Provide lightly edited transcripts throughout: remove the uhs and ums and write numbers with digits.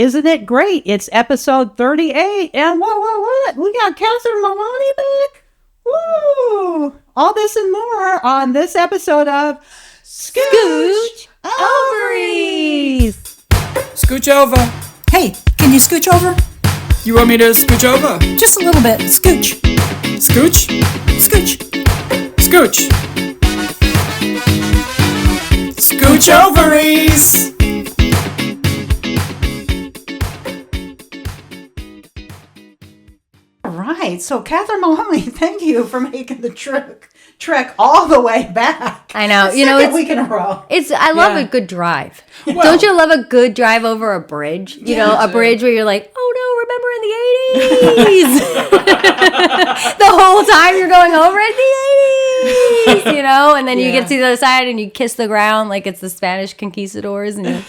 Isn't it great? It's episode 38. And what? We got Catherine Maloney back. Woo! All this and more on this episode of Scooch Ovaries. Scooch over. Hey, can you scooch over? You want me to scooch over? Just a little bit. Scooch. Scooch? Scooch. Scooch. Scooch ovaries. All right. So, Catherine Maloney, thank you for making the trek all the way back. I know. It's week in a row. I love a good drive. Well, don't you love a good drive over a bridge? You know, a bridge where you're like, oh no, remember in the 80s? The whole time you're going over in the 80s, you know? And then you get to the other side and you kiss the ground like it's the Spanish conquistadors. And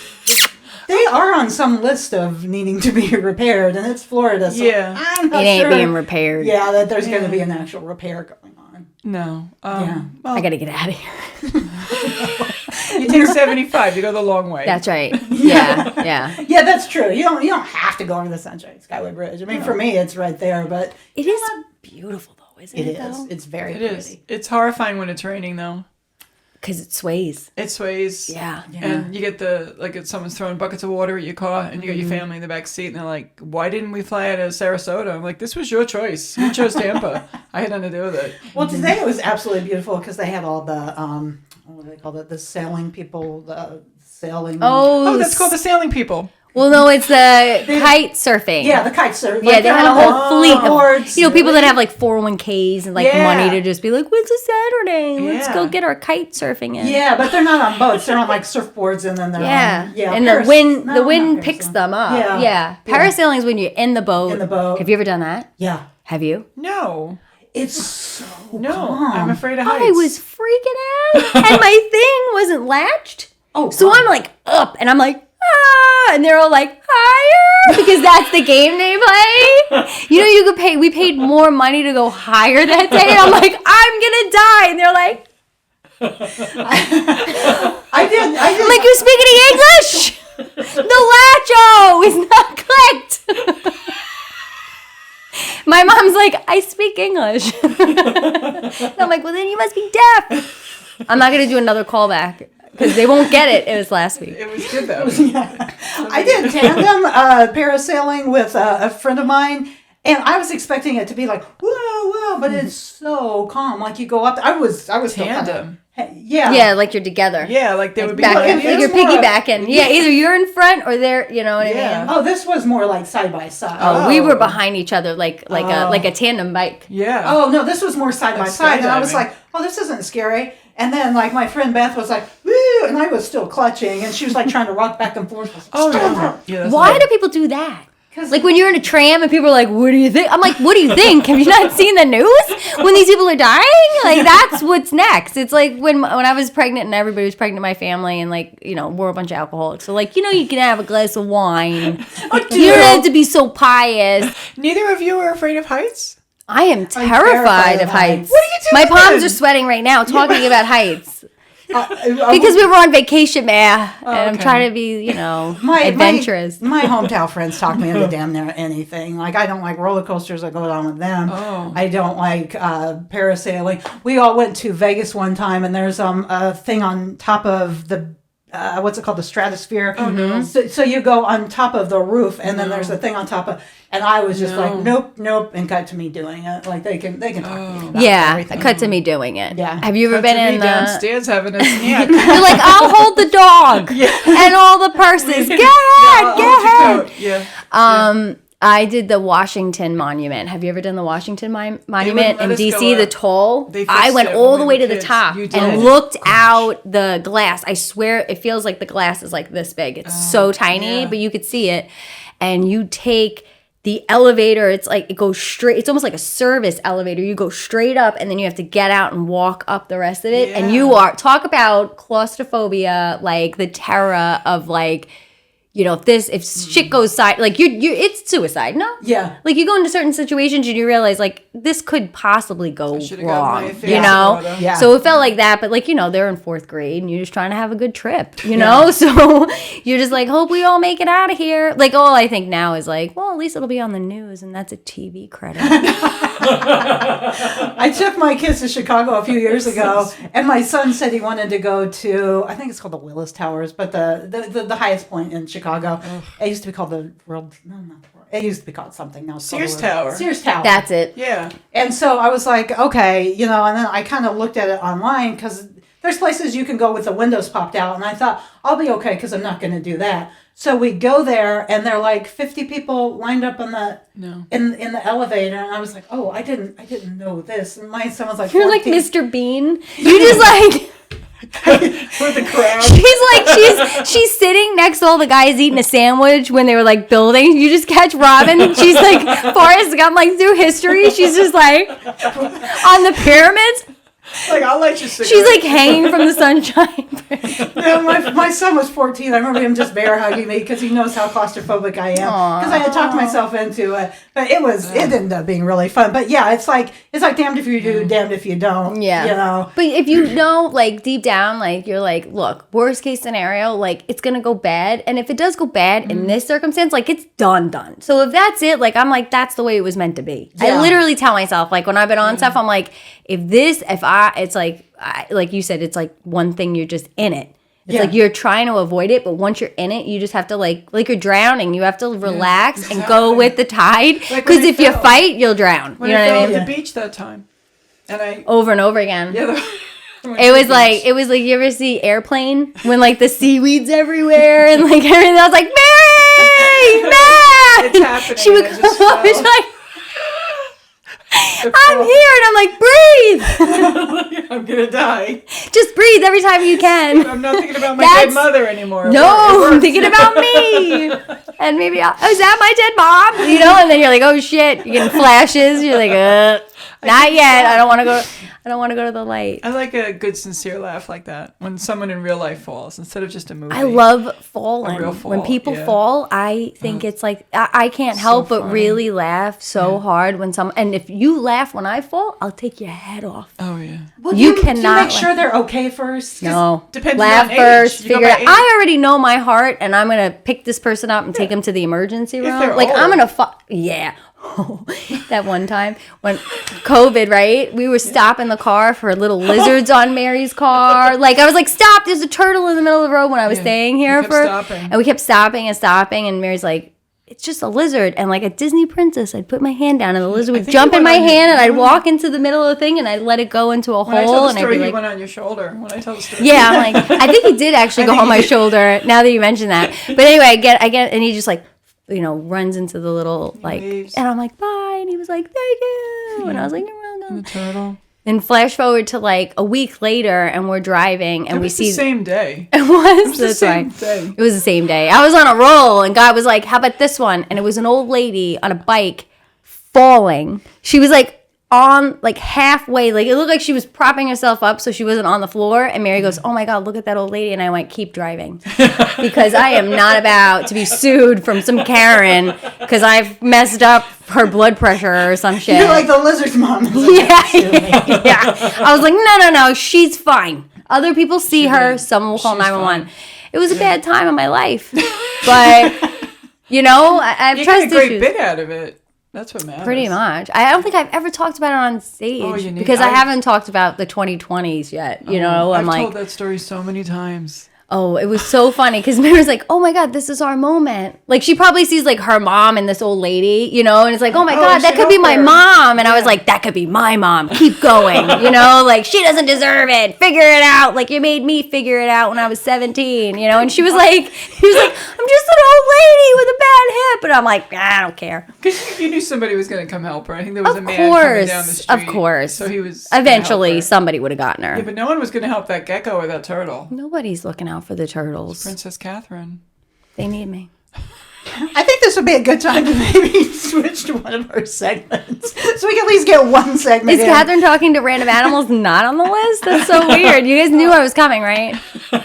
they are on some list of needing to be repaired, and it's Florida, so I'm not it ain't sure. being repaired. Yeah, that there's going to be an actual repair going on. No. Well, I got to get out of here. You take 75. You go the long way. That's right. Yeah. Yeah, that's true. You don't have to go over the Sunshine Skyway Bridge. I mean, for me, it's right there, but it is beautiful, though, isn't it? It is. It's very pretty. It is. It's horrifying when it's raining, though. Because it sways. It sways. Yeah. And you get if someone's throwing buckets of water at your car, and you got your family in the back seat, and they're like, why didn't we fly out of Sarasota? I'm like, this was your choice. You chose Tampa. I had nothing to do with it. Well, today it was absolutely beautiful because they had all the, what do they call it? The sailing people, the sailing. Oh, that's called the sailing people. Well, no, it's the kite surfing. Yeah, the kite surfing. Yeah, they had a whole fleet of, people that have like 401ks and money to just be like, it's a Saturday, let's go get our kite surfing in. Yeah, but they're not on boats. They're on like surfboards, and then they're on, and the wind picks them up. Yeah. Parasailing is when you're in the boat. Have you ever done that? Yeah. Have you? No. It's so calm. I'm afraid of heights. I was freaking out, and my thing wasn't latched. So I'm like up, and I'm like, and they're all like higher because that's the game they play. You could pay. We paid more money to go higher that day. And I'm like, I'm gonna die, and they're like, I did. I'm like, you speak any English? The latch is not clicked. My mom's like, I speak English. And I'm like, well, then you must be deaf. I'm not gonna do another callback. Because they won't get it. It was last week. It was good, though. I did tandem parasailing with a friend of mine, and I was expecting it to be like, whoa, but it's so calm. Like, you go up. I was Tandem. Yeah, like you're together. Yeah, like they would be like you're piggybacking. Yeah, either you're in front or they're, you know what I mean? Oh, this was more like side by side. Oh, we were behind each other like a tandem bike. Yeah. Oh, no, this was more side by side. And I was like, oh, this isn't scary. And then, like, my friend Beth was like, woo, and I was still clutching, and she was, like, trying to rock back and forth. Why do people do that? Like, when you're in a tram and people are like, what do you think? I'm like, what do you think? Have you not seen the news? When these people are dying? Like, that's what's next. It's like when I was pregnant and everybody was pregnant in my family and, like, we're a bunch of alcoholics. So, like, you can have a glass of wine. You don't have to be so pious. Neither of you are afraid of heights? I am terrified of heights. What are you doing? My palms are sweating right now talking about heights. Because we were on vacation, and I'm trying to be, adventurous. My hometown friends talk me into damn near anything. Like, I don't like roller coasters. I go down with them. I don't like parasailing. We all went to Vegas one time, and there's a thing on top of the what's it called, the stratosphere. Oh no! So you go on top of the roof, and then there's a thing on top of. And I was just like, nope, and cut to me doing it. Like, they can talk to me about everything. Cut to me doing it. Yeah. Have you ever been in the downstairs having a snack? You're like, I'll hold the dog and all the purses. Go ahead. Yeah. I did the Washington Monument. Have you ever done the Washington Monument in D.C., the toll? I went all the way to the top and looked out the glass. I swear it feels like the glass is like this big. It's so tiny, but you could see it. And you take the elevator, it's like it goes straight. It's almost like a service elevator. You go straight up and then you have to get out and walk up the rest of it. Yeah. And you talk about claustrophobia, like the terror of like, you know, if shit goes side, like it's suicide, no? Yeah. Like you go into certain situations and you realize like this could possibly go wrong, you know? Yeah. So it felt like that, but like, you know, they're in 4th grade and you're just trying to have a good trip, you know? So you're just like, hope we all make it out of here. Like all I think now is like, well, at least it'll be on the news and that's a TV credit. I took my kids to Chicago a few years ago, and my son said he wanted to go to, I think it's called the Willis Towers, but the highest point in Chicago. It used to be called the World. No, not the World. It used to be called something. Now it's called Sears Tower. Sears Tower. That's it. Yeah. And so I was like, okay, you know, and then I kind of looked at it online because there's places you can go with the windows popped out, and I thought I'll be okay because I'm not going to do that. So we go there, and there are like 50 people lined up in the elevator, and I was like, oh, I didn't know this. And my son was like, you're 14. like Mr. Bean. You just like. For the crowd. She's sitting next to all the guys eating a sandwich when they were like building. You just catch Robin and she's like Forrest Gump, like through history. She's just like on the pyramids. Like, I'll let you cigarette. She's like hanging from the sunshine. My son was 14. I remember him just bear hugging me because he knows how claustrophobic I am. Because I had talked myself into it. But it ended up being really fun. But yeah, it's like damned if you do, damned if you don't. Yeah. You know? But if you know, like deep down, like you're like, look, worst case scenario, like it's going to go bad. And if it does go bad in this circumstance, like it's done. So if that's it, like I'm like, that's the way it was meant to be. Yeah. I literally tell myself, like when I've been on stuff, I'm like, it's like you said, it's like one thing, you're just in it. It's like you're trying to avoid it, but once you're in it, you just have to like you're drowning. You have to relax and go with the tide. Because if you fight, you'll drown. When you know I what fell I mean? at the beach that time, and I over and over again. Yeah. It was like you ever see Airplane when like the seaweed's everywhere and like everything. I was like, Mary, it's happening. She would come up and like. I'm here, and I'm like, breathe. I'm gonna die. Just breathe every time you can. I'm not thinking about my dead mother anymore. No, I'm thinking about me. And maybe, is that my dead mom? You know, and then you're like, oh shit, you're getting flashes. You're like, not yet. I don't want to go to the light. I like a good, sincere laugh like that when someone in real life falls instead of just a movie. I love falling. A real fall, when people fall, I think it's like I can't help but really laugh so hard when and if you laugh when I fall, I'll take your head off. Oh yeah. Well, you do cannot you make sure they're okay first. No, depends laugh on first. age. Figure it out. I already know my heart, and I'm gonna pick this person up and take them to the emergency room. Like old. I'm gonna that one time when COVID, right? We were stopping the car for little lizards on Mary's car. Like I was like, stop! There's a turtle in the middle of the road when I was staying here and we kept stopping, and Mary's like, it's just a lizard. And like a Disney princess, I'd put my hand down and the lizard would jump in my hand and I'd walk into the middle of the thing and I'd let it go into a hole. I tell the story, and I'd be like, you went on your shoulder. When I tell the story, yeah, I'm like, I think he did actually go on my shoulder. Now that you mention that, but anyway, I get, and he just like, you know, runs into the little like, and I'm like, bye, and he was like, thank you, and I was like, you're welcome. The turtle. And flash forward to like a week later, and we're driving, and we see the same day. It was the same day. It was the same day. I was on a roll, and God was like, how about this one? And it was an old lady on a bike falling. She was like on like halfway, like it looked like she was propping herself up so she wasn't on the floor, and Mary goes, oh my God, look at that old lady. And I went, keep driving, because I am not about to be sued from some Karen because I've messed up her blood pressure or some shit. You're like the lizard's mom. Yeah. I was like, no, she's fine. Other people see her, someone will call 911. It was a bad time in my life, but you know, I've trust issues. You get a great bit out of it. That's what matters. Pretty much. I don't think I've ever talked about it on stage because I haven't talked about the 2020s yet. You know, I've told that story so many times. Oh, it was so funny because Mary's like, oh my God, this is our moment. Like she probably sees like her mom and this old lady, you know, and it's like, oh my God, that could be my mom. And I was like, that could be my mom. Keep going, you know, like she doesn't deserve it. Figure it out. Like you made me figure it out when I was 17, you know, and she was like, I'm just an old lady with a bad hip. And I'm like, I don't care. Because you knew somebody was going to come help her. I think there was a man coming down the street. Of course. So he was. Eventually, somebody would have gotten her. Yeah, but no one was going to help that gecko or that turtle. Nobody's looking out for the turtles. Princess Catherine. They need me. I think this would be a good time to maybe switch to one of our segments, so we can at least get one segment. Is Catherine talking to random animals not on the list? That's so weird. You guys knew I was coming, right? No,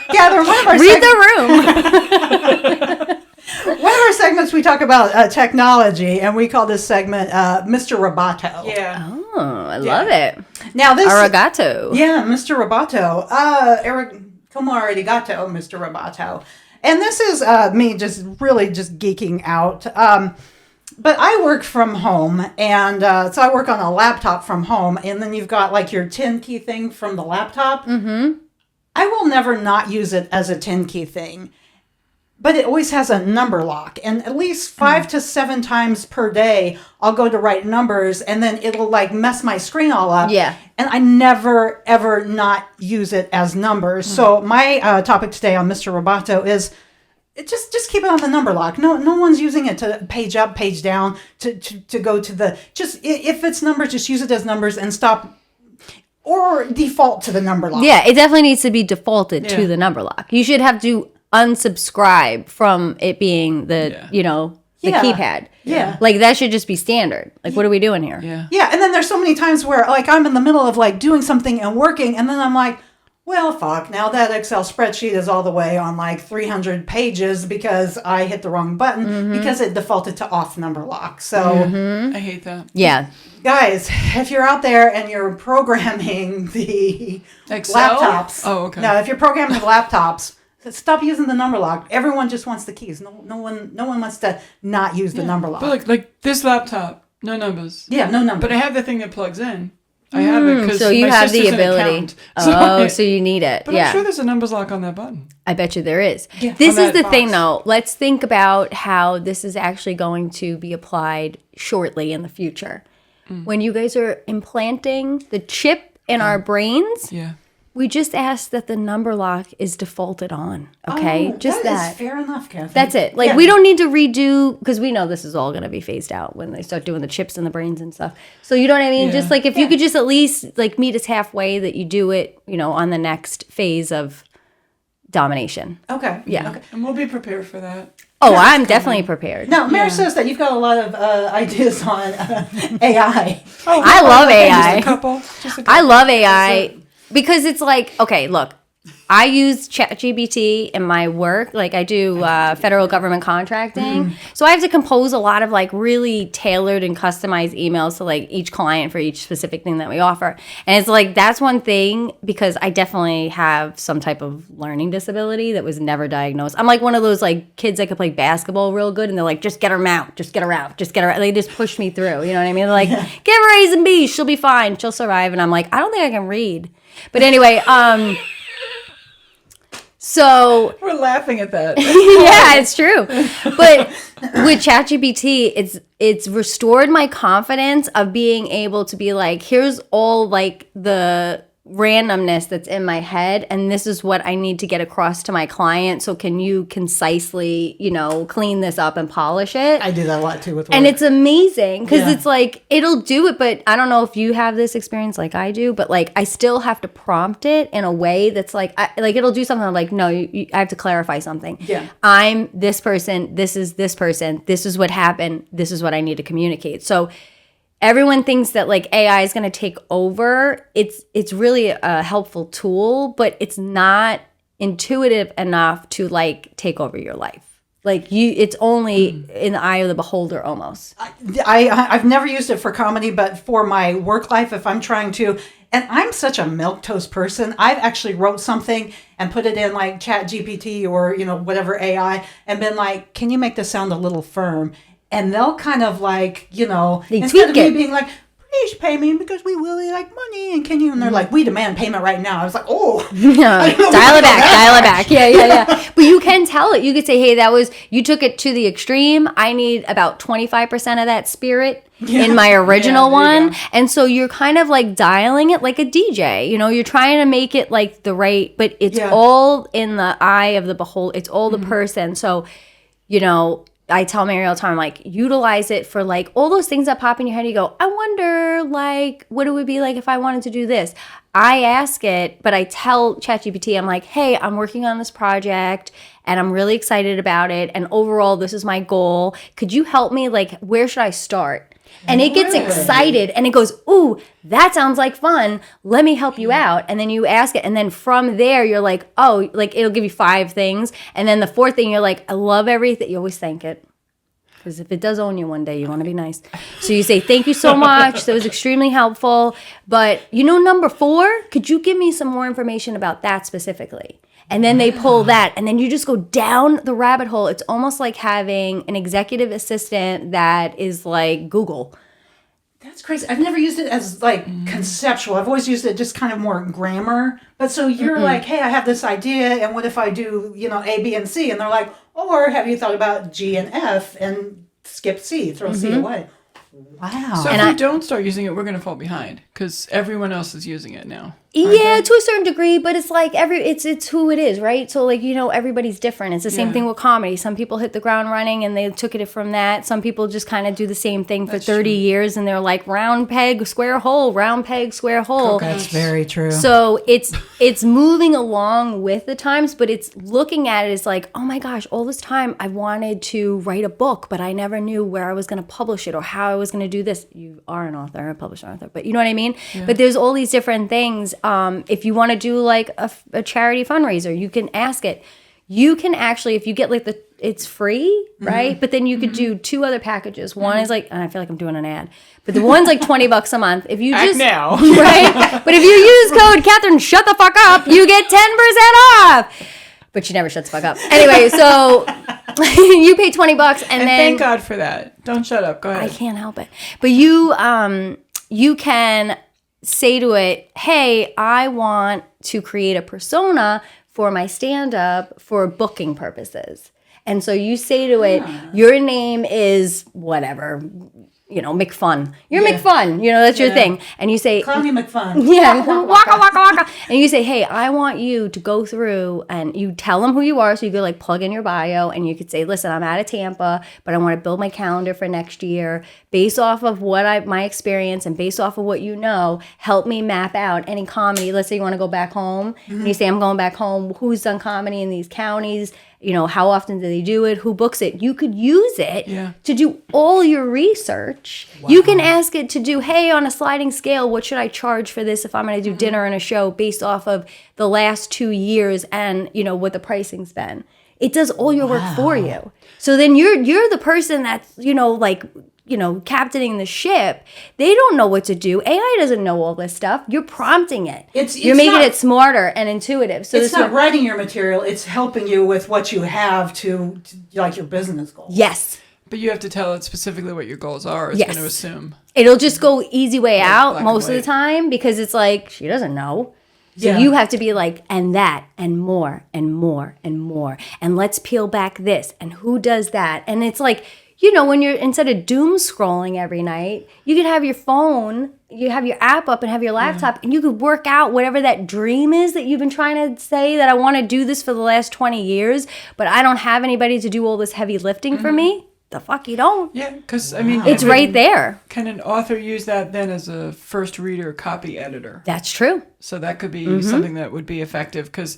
Catherine, one of our read the room. One of our segments, we talk about technology, and we call this segment Mr. Roboto. Yeah. Oh, I love it. Now this Arigato. Yeah, Mr. Roboto. Como arigato, Mr. Roboto. And this is me just really just geeking out. But I work from home, and so I work on a laptop from home, and then you've got like your 10 key thing from the laptop. Mm-hmm. I will never not use it as a 10 key thing. But it always has a number lock. And at least 5 to 7 times per day, I'll go to write numbers, and then it'll like mess my screen all up. Yeah. And I never, ever not use it as numbers. So my topic today on Mr. Roboto is just keep it on the number lock. No one's using it to page up, page down, to go to the... Just if it's numbers, just use it as numbers and stop... Or default to the number lock. Yeah, it definitely needs to be defaulted to the number lock. You should have to unsubscribe from it being the keypad. Yeah. Like that should just be standard. Like what are we doing here? Yeah. Yeah, and then there's so many times where like I'm in the middle of like doing something and working, and then I'm like, well, fuck, now that Excel spreadsheet is all the way on like 300 pages because I hit the wrong button because it defaulted to off number lock. So I hate that. Yeah. Guys, if you're out there and you're programming the Excel? laptops. Oh, okay. No, if you're programming the laptops, stop using the number lock. Everyone just wants the keys. No one wants to not use the number lock. But like this laptop, no numbers. Yeah, no numbers. But I have the thing that plugs in. I have it because So you my have the sister's an ability. accountant. So you need it. But yeah. I'm sure there's a numbers lock on that button. I bet you there is. Yeah. This On is that the thing, box. though. Let's think about how this is actually going to be applied shortly in the future. When you guys are implanting the chip in our brains, Yeah. we just ask that the number lock is defaulted on. Okay? Oh, just that. Is fair enough, Catherine. That's it. Like, we don't need to redo, because we know this is all going to be phased out when they start doing the chips in the brains and stuff. So, you know what I mean? Yeah. Just like, if you could just at least, like, meet us halfway that you do it, on the next phase of domination. Okay. Yeah. Okay. And we'll be prepared for that. Oh, I'm definitely prepared. Now, Mary says that you've got a lot of ideas on AI. I love AI. Just a couple. I love AI because it's like, okay, look, I use Chat GPT in my work. Like I do federal government contracting. So I have to compose a lot of like really tailored and customized emails to like each client for each specific thing that we offer. And it's like, that's one thing because I definitely have some type of learning disability that was never diagnosed. I'm like one of those like kids that could play basketball real good and they're like, just get her out, just get her out, just get her out. They just push me through. You know what I mean? They're like, give her A's and B's, she'll be fine, she'll survive. And I'm like, I don't think I can read. But anyway, so We're laughing at that. yeah, it's true. But with ChatGPT, it's restored my confidence of being able to be like, here's all like the randomness that's in my head, and this is what I need to get across to my client. So can you concisely, clean this up and polish it? I do that a lot too with work. And it's amazing because it's like, it'll do it, but I don't know if you have this experience like I do, but like I still have to prompt it in a way that's like, it'll do something like, no, I have to clarify something. Yeah. I'm this person, this is this person, this is what happened, this is what I need to communicate. So everyone thinks that like AI is going to take over. It's really a helpful tool, but it's not intuitive enough to like take over your life. Like it's only in the eye of the beholder almost. I've never used it for comedy, but for my work life, if I'm trying to, and I'm such a milquetoast person, I've actually wrote something and put it in like Chat GPT or, whatever AI and been like, can you make this sound a little firm? And they'll kind of like, they instead of tweak me it. being like, please pay me because we really like money and can you? And they're like, we demand payment right now. I was like, oh. Yeah, dial it back. Yeah. But you can tell it. You could say, hey, you took it to the extreme. I need about 25% of that spirit in my original one. And so you're kind of like dialing it like a DJ. You're trying to make it like the right, but it's all in the eye of the beholder. It's all the person. So, I tell Mary all the time, like, utilize it for, like, all those things that pop in your head. You go, I wonder, like, what it would be like if I wanted to do this. I ask it, but I tell ChatGPT, I'm like, hey, I'm working on this project, and I'm really excited about it. And overall, this is my goal. Could you help me? Like, where should I start? And it gets excited and it goes, ooh, that sounds like fun. Let me help you out. And then you ask it. And then from there, you're like, oh, like it'll give you 5 things. And then the 4th thing, you're like, I love everything. You always thank it. Because if it does own you one day, you want to be nice. So you say, thank you so much. That was extremely helpful. But number 4, could you give me some more information about that specifically? And then they pull that, and then you just go down the rabbit hole. It's almost like having an executive assistant that is like Google. That's crazy. I've never used it as like conceptual. I've always used it just kind of more grammar. But so you're like, hey, I have this idea, and what if I do, A, B, and C? And they're like, or have you thought about G and F and skip C, throw C away? Wow. So if we don't start using it, we're going to fall behind because everyone else is using it now. Yeah, to a certain degree, but it's like it's who it is, right? So like, everybody's different. It's the same thing with comedy. Some people hit the ground running and they took it from that. Some people just kind of do the same thing for 30 years and they're like round peg, square hole, round peg, square hole. That's very true. So it's moving along with the times, but it's looking at it as like, oh my gosh, all this time I wanted to write a book, but I never knew where I was going to publish it or how I was going to do this. You are an author, a published author, but you know what I mean? Yeah. But there's all these different things. If you want to do like a charity fundraiser, you can ask it. You can actually, if you get like it's free, right? But then you could do 2 other packages. One is like, and I feel like I'm doing an ad, but the one's like $20 a month. If you just now, right? But if you use code Catherine, shut the fuck up, you get 10% off. But she never shuts the fuck up. Anyway, so you pay $20 and then thank God for that. Don't shut up. Go ahead. I can't help it. But you can say to it, hey, I want to create a persona for my stand-up for booking purposes. And so you say to it, your name is whatever, McFun. You're McFun. That's your thing. And you say, call me McFun. Yeah. Waka, waka, waka. And you say, hey, I want you to go through and you tell them who you are. So you could like plug in your bio and you could say, listen, I'm out of Tampa, but I want to build my calendar for next year based off of my experience and based off of what help me map out any comedy. Let's say you want to go back home and you say, I'm going back home. Who's done comedy in these counties? How often do they do it? Who books it? You could use it to do all your research. Wow. You can ask it to do, hey, on a sliding scale, what should I charge for this if I'm going to do dinner and a show based off of the last 2 years and, what the pricing's been. It does all your work for you. So then you're the person that's, captaining the ship. They don't know what to do. AI doesn't know all this stuff. You're prompting it. You're making it smarter and intuitive. So it's not writing your material. It's helping you with what you have to like your business goals. Yes. But you have to tell it specifically what your goals are. It's going to assume. It'll just go easy way out most of the time because it's like, she doesn't know. So you have to be like, and that, and more, and more, and more. And let's peel back this. And who does that? And it's like, when you're, instead of doom scrolling every night, you could have your phone, you have your app up and have your laptop, and you could work out whatever that dream is that you've been trying to say, that I want to do this for the last 20 years, but I don't have anybody to do all this heavy lifting for me. The fuck you don't. Yeah, because, it's right there. Can an author use that then as a first reader copy editor? That's true. So that could be something that would be effective because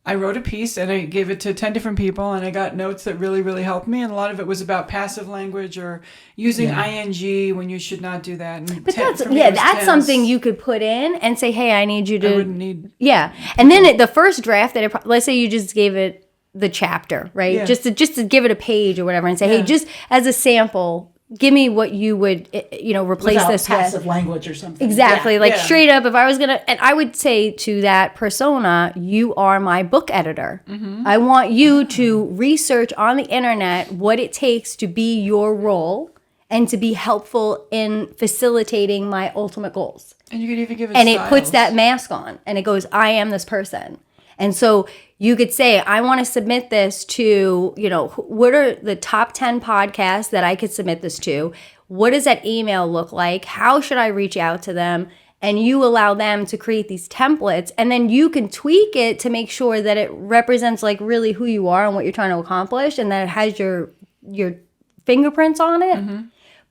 I wrote a piece and I gave it to 10 different people and I got notes that really, really helped me. And a lot of it was about passive language or using ing when you should not do that. And but that's something you could put in and say, hey, I need you to. I wouldn't need. Yeah. And then the first draft let's say you just gave it the chapter, right? Yeah. Just to give it a page or whatever and say, hey, just as a sample, give me what you would, replace without this passive with. language or something. Exactly. Straight up, if I was going to, and I would say to that persona, you are my book editor. Mm-hmm. I want you to research on the internet what it takes to be your role and to be helpful in facilitating my ultimate goals. And you could even give it and styles. It puts that mask on and it goes, I am this person. And so you could say, I want to submit this to, what are the top 10 podcasts that I could submit this to? What does that email look like? How should I reach out to them? And you allow them to create these templates. And then you can tweak it to make sure that it represents like really who you are and what you're trying to accomplish and that it has your fingerprints on it. Mm-hmm.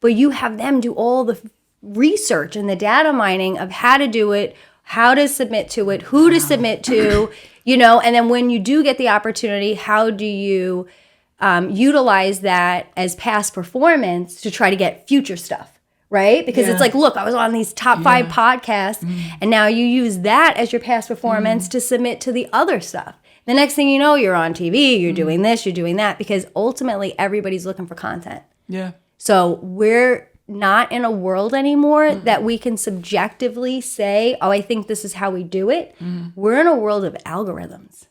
But you have them do all the research and the data mining of how to do it, how to submit to it, who to submit to, and then when you do get the opportunity, how do you utilize that as past performance to try to get future stuff? Right? Because it's like, look, I was on these top 5 podcasts, and now you use that as your past performance to submit to the other stuff. The next thing you know, you're on TV, you're doing this, you're doing that, because ultimately everybody's looking for content. Yeah. So we're not in a world anymore that we can subjectively say, oh, I think this is how we do it. We're in a world of algorithms.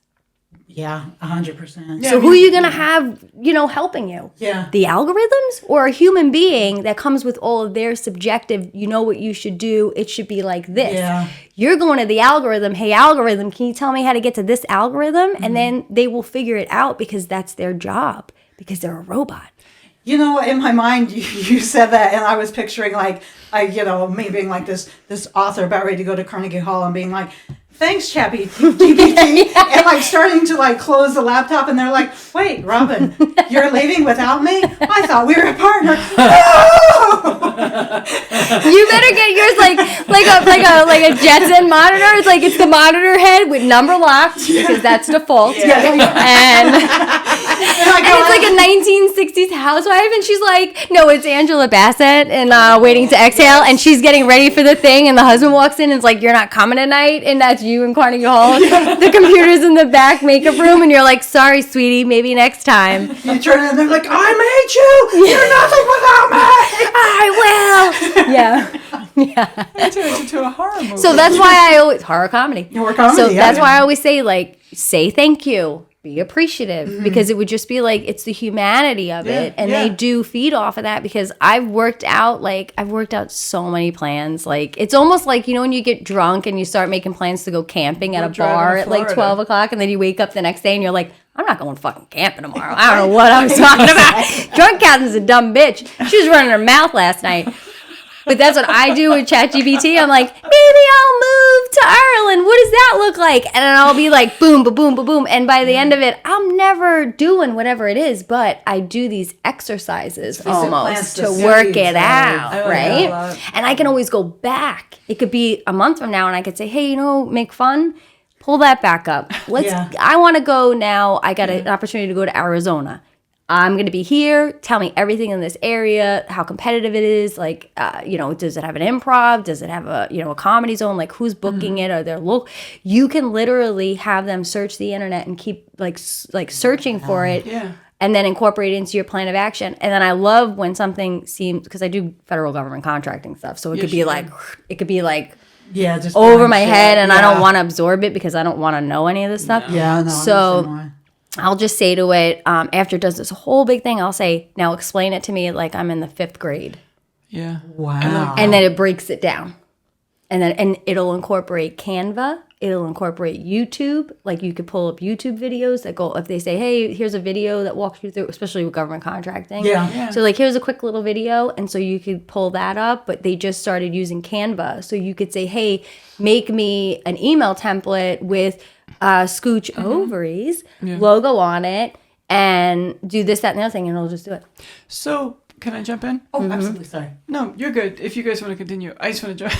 Yeah, 100%. So who are you going to have, helping you? Yeah. The algorithms or a human being that comes with all of their subjective, what you should do, it should be like this. Yeah. You're going to the algorithm, hey, algorithm, can you tell me how to get to this algorithm? And then they will figure it out because that's their job, because they're a robot. In my mind, you said that, and I was picturing me being like this author about ready to go to Carnegie Hall and being like, thanks, GPT, and starting to close the laptop, and they're like, wait, Robin, you're leaving without me? I thought we were a partner. No! You better get yours like a Jetson monitor. It's the monitor head with number locked because that's default. And it's like a 1960s housewife, and she's like, no, it's Angela Bassett and Waiting to Exhale, and she's getting ready for the thing, and the husband walks in and is like, you're not coming tonight, and that's you in Carnegie Hall. The computer's in the back makeup room, and you're like, sorry, sweetie, maybe next time. You turn in and they're like, I made you! You're nothing without me! I will! Yeah. It turns into a horror movie. So that's why I always, horror comedy. So yeah. that's why I always say, say thank you. Be appreciative, because it would just be it's the humanity of it, and they do feed off of that, because I've worked out so many plans. It's almost like, when you get drunk and you start making plans to go camping at a bar at 12 o'clock, and then you wake up the next day and you're like, I'm not going fucking camping tomorrow. I don't know what I was talking about. Drunk Catherine's a dumb bitch. She was running her mouth last night. But that's what I do with ChatGPT. I'm like, maybe I'll move to Ireland. What does that look like? And then I'll be like, boom, ba boom, ba boom. And by the end of it, I'm never doing whatever it is, but I do these exercises almost to work it out, right? And I can always go back. It could be a month from now, and I could say, hey, make fun. Pull that back up. I want to go now. I got an opportunity to go to Arizona. I'm going to be here. Tell me everything in this area, how competitive it is. Does it have an improv? Does it have a comedy zone? Who's booking it? Are there local? You can literally have them search the internet and keep searching for it. Yeah. And then incorporate it into your plan of action. And then I love when something seems, because I do federal government contracting stuff. So it could be just over my head, and I don't want to absorb it because I don't want to know any of this stuff. Yeah, no. So I'll just say to it, after it does this whole big thing, I'll say, now explain it to me like I'm in the 5th grade. Yeah. Wow. And then it breaks it down. And it'll incorporate Canva. It'll incorporate YouTube. You could pull up YouTube videos that go, if they say, hey, here's a video that walks you through, especially with government contracting. Yeah. So here's a quick little video. And so you could pull that up, but they just started using Canva. So you could say, hey, make me an email template with Scooch Ovaries logo on it, and do this, that, and the other thing, and it'll just do it. So can I jump in? Oh, absolutely. Sorry. No, you're good. If you guys want to continue, I just want to jump.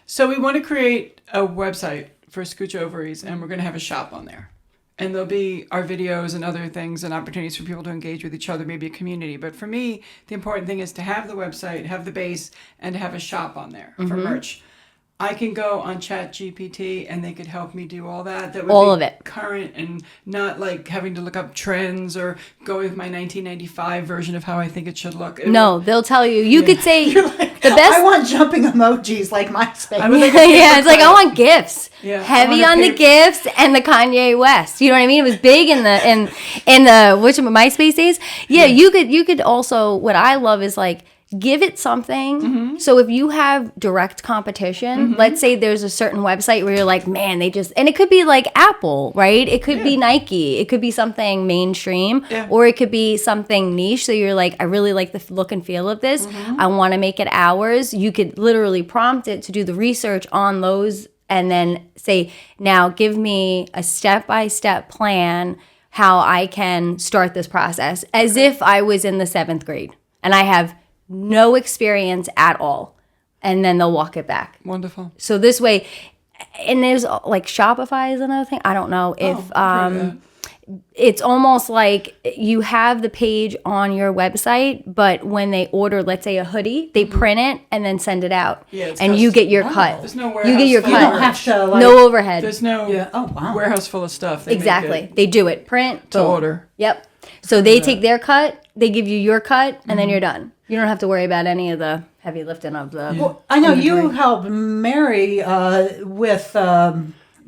So we want to create a website for Scooch Ovaries, and we're going to have a shop on there. And there'll be our videos and other things and opportunities for people to engage with each other, maybe a community. But for me, the important thing is to have the website, have the base, and to have a shop on there for merch. I can go on ChatGPT and they could help me do all that. That would all be of it current and not having to look up trends or go with my 1995 version of how I think it should look. They'll tell you. You could say the best. I want jumping emojis like MySpace. It's I want GIFs. Yeah, heavy on the GIFs and the Kanye West. You know what I mean? It was big in the MySpace days. Yeah, you could also. What I love is give it something. So if you have direct competition, let's say there's a certain website where you're like, man, and it could be Apple, right? It could be Nike. It could be something mainstream, or it could be something niche. So you're like, I really like the look and feel of this. I want to make it ours. You could literally prompt it to do the research on those and then say, now give me a step-by-step plan how I can start this process, as if I was in the 7th grade and I have no experience at all, and then they'll walk it back. Wonderful. So this way, and there's like Shopify is another thing. I don't know if it's almost like you have the page on your website, but when they order, let's say a hoodie, they print it and then send it out, and you get your cut. There's no warehouse. You get your cut. You don't have to, like, no overhead. There's no warehouse full of stuff. Exactly. They do it. Print to order. Yep. So they take their cut, they give you your cut, and then you're done. You don't have to worry about any of the heavy lifting of the. Well, I know you helped Mary with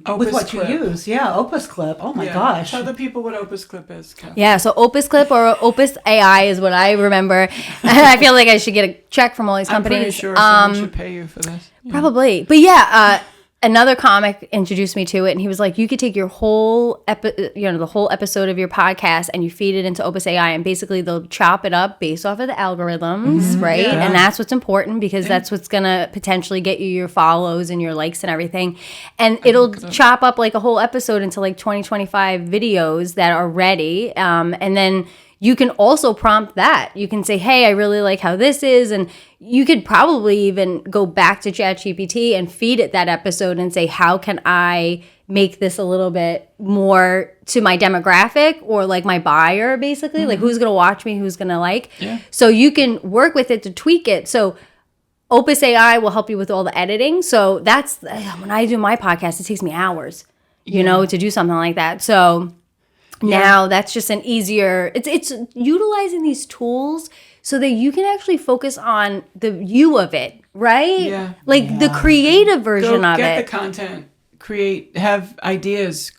what Clip. you use. Yeah, Opus Clip. Oh my gosh. Tell the people what Opus Clip is, Catherine. Yeah, so Opus Clip or Opus AI is what I remember. I feel like I should get a check from all these companies. I'm pretty sure someone should pay you for this. Yeah. Probably. But another comic introduced me to it, and he was like, you could take your whole the whole episode of your podcast and you feed it into Opus AI, and basically they'll chop it up based off of the algorithms, right? Yeah. And that's what's important, because that's what's going to potentially get you your follows and your likes and everything. And it'll chop up like a whole episode into like 20-25 videos that are ready. And then you can also prompt that. You can say, hey, I really like how this is. And you could probably even go back to ChatGPT and feed it that episode and say, how can I make this a little bit more to my demographic or like my buyer, basically? Like who's going to watch me, who's going to like. Yeah. So you can work with it to tweak it. So Opus AI will help you with all the editing. So that's, when I do my podcast, it takes me hours, you know, to do something like that. So now that's just an easier, it's utilizing these tools so that you can actually focus on the you of it, right? Yeah. Like the creative version of it. Get the content, have ideas,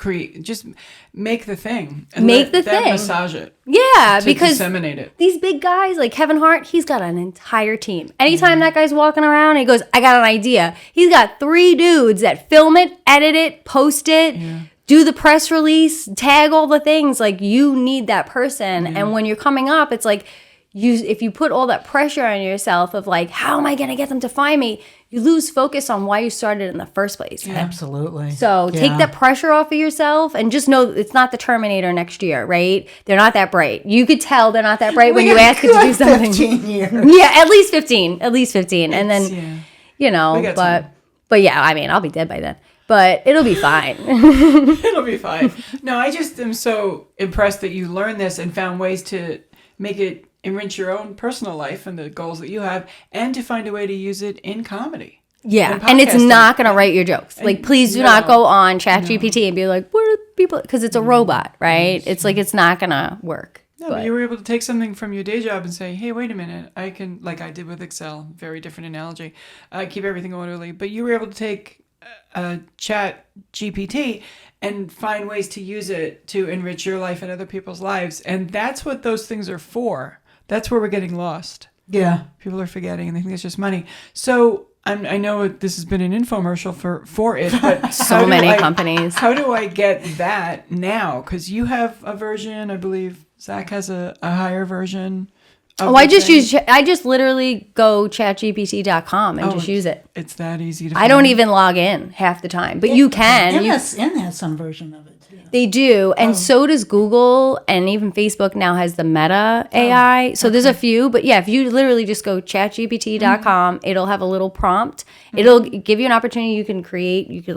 just make the thing. And make the thing. Massage it. Yeah, to because disseminate it. These big guys like Kevin Hart, he's got an entire team. Anytime that guy's walking around and he goes, I got an idea. He's got 3 dudes that film it, edit it, post it. Yeah. Do the press release, tag all the things. Like you need that person. And when you're coming up, it's like if you put all that pressure on yourself of like, how am I going to get them to find me? You lose focus on why you started in the first place. Yeah. Absolutely. So take that pressure off of yourself and just know it's not the Terminator next year, right? They're not that bright. You could tell they're not that bright when you ask it to do something. 15 years. Yeah, at least 15. At least 15. And then, but yeah, I mean, I'll be dead by then. But it'll be fine. It'll be fine. No, I just am so impressed that you learned this and found ways to make it enrich your own personal life and the goals that you have, and to find a way to use it in comedy. Yeah, and it's not going to write your jokes. Like, please do not go on ChatGPT and be like, what are people? Because it's a robot, right? It's like, it's not going to work. No, but you were able to take something from your day job and say, hey, wait a minute, I can, like I did with Excel, very different analogy, keep everything orderly. But you were able to take Chat GPT and find ways to use it to enrich your life and other people's lives. And that's what those things are for. That's where we're getting lost. Yeah. People are forgetting and they think it's just money. So I know this has been an infomercial for it, but so many companies. How do I get that now? Because you have a version, I believe Zach has a higher version. I just literally go chatgpt.com and just use it. It's that easy to find. I don't even log in half the time, but you can. MSN has some version of it too. They do, and so does Google, and even Facebook now has the Meta AI. So there's a few, but yeah, if you literally just go chatgpt.com, it'll have a little prompt. It'll give you an opportunity. You can create. You could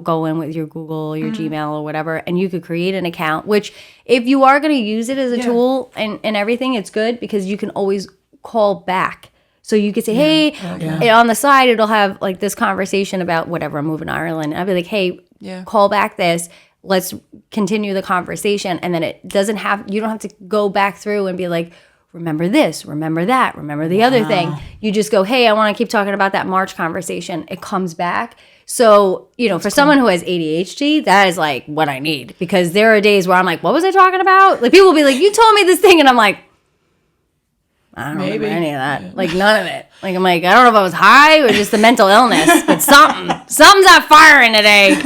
go in with your Google, your Gmail, or whatever, and you could create an account. Which, if you are going to use it as a tool and everything, it's good because you can always call back. So you could say, hey, on the side, it'll have like this conversation about whatever, I'm moving to Ireland. I'll be like, hey, call back this. Let's continue the conversation. And then you don't have to go back through and be like, remember this, remember that, remember the other thing. You just go, hey, I want to keep talking about that March conversation. It comes back. So, for someone who has ADHD, that is like what I need. Because there are days where I'm like, what was I talking about? Like people will be like, you told me this thing. And I'm like, I don't remember any of that. Yeah. Like none of it. Like I'm like, I don't know if I was high or just a mental illness, but something's not firing today.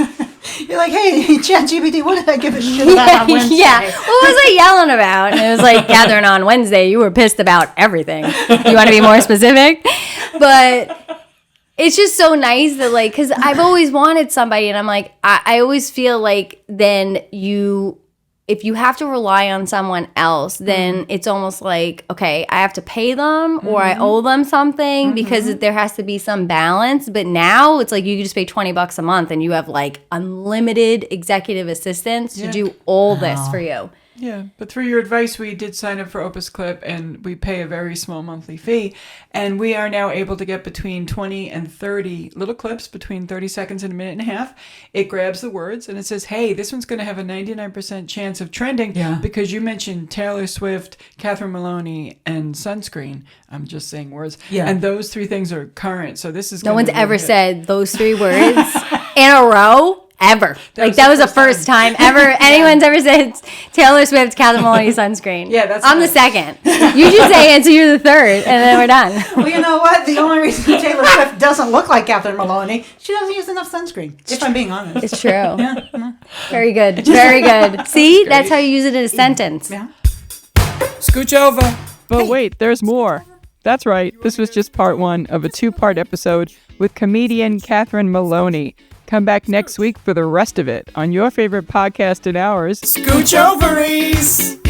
You're like, hey, ChatGPT, what did I give a shit about on Wednesday? Yeah, what was I yelling about? And it was like, Catherine, on Wednesday, you were pissed about everything. You want to be more specific? But it's just so nice that, like, because I've always wanted somebody, and I'm like, I always feel like then you if you have to rely on someone else, then it's almost like, okay, I have to pay them or I owe them something because there has to be some balance. But now it's like you can just pay $20 a month and you have like unlimited executive assistants to do all this for you. Yeah, but through your advice, we did sign up for Opus Clip, and we pay a very small monthly fee. And we are now able to get between 20 and 30 little clips, between 30 seconds and a minute and a half. It grabs the words, and it says, hey, this one's going to have a 99% chance of trending because you mentioned Taylor Swift, Catherine Maloney, and sunscreen. I'm just saying words. Yeah. And those 3 things are current. So this is no one's ever said those 3 words in a row. Ever. That was the first time ever anyone's ever said Taylor Swift, Catherine Maloney, sunscreen. Yeah, I'm the second. You should say it, so you're the third, and then we're done. Well, you know what? The only reason Taylor Swift doesn't look like Catherine Maloney, she doesn't use enough sunscreen, if I'm being honest. It's true. Yeah. Very good. Very good. See? That's how you use it in a sentence. Yeah. Scooch over. But wait, there's more. That's right. This was just part 1 of a 2-part episode with comedian Catherine Maloney. Come back next week for the rest of it on your favorite podcast and ours. Scooch ovaries!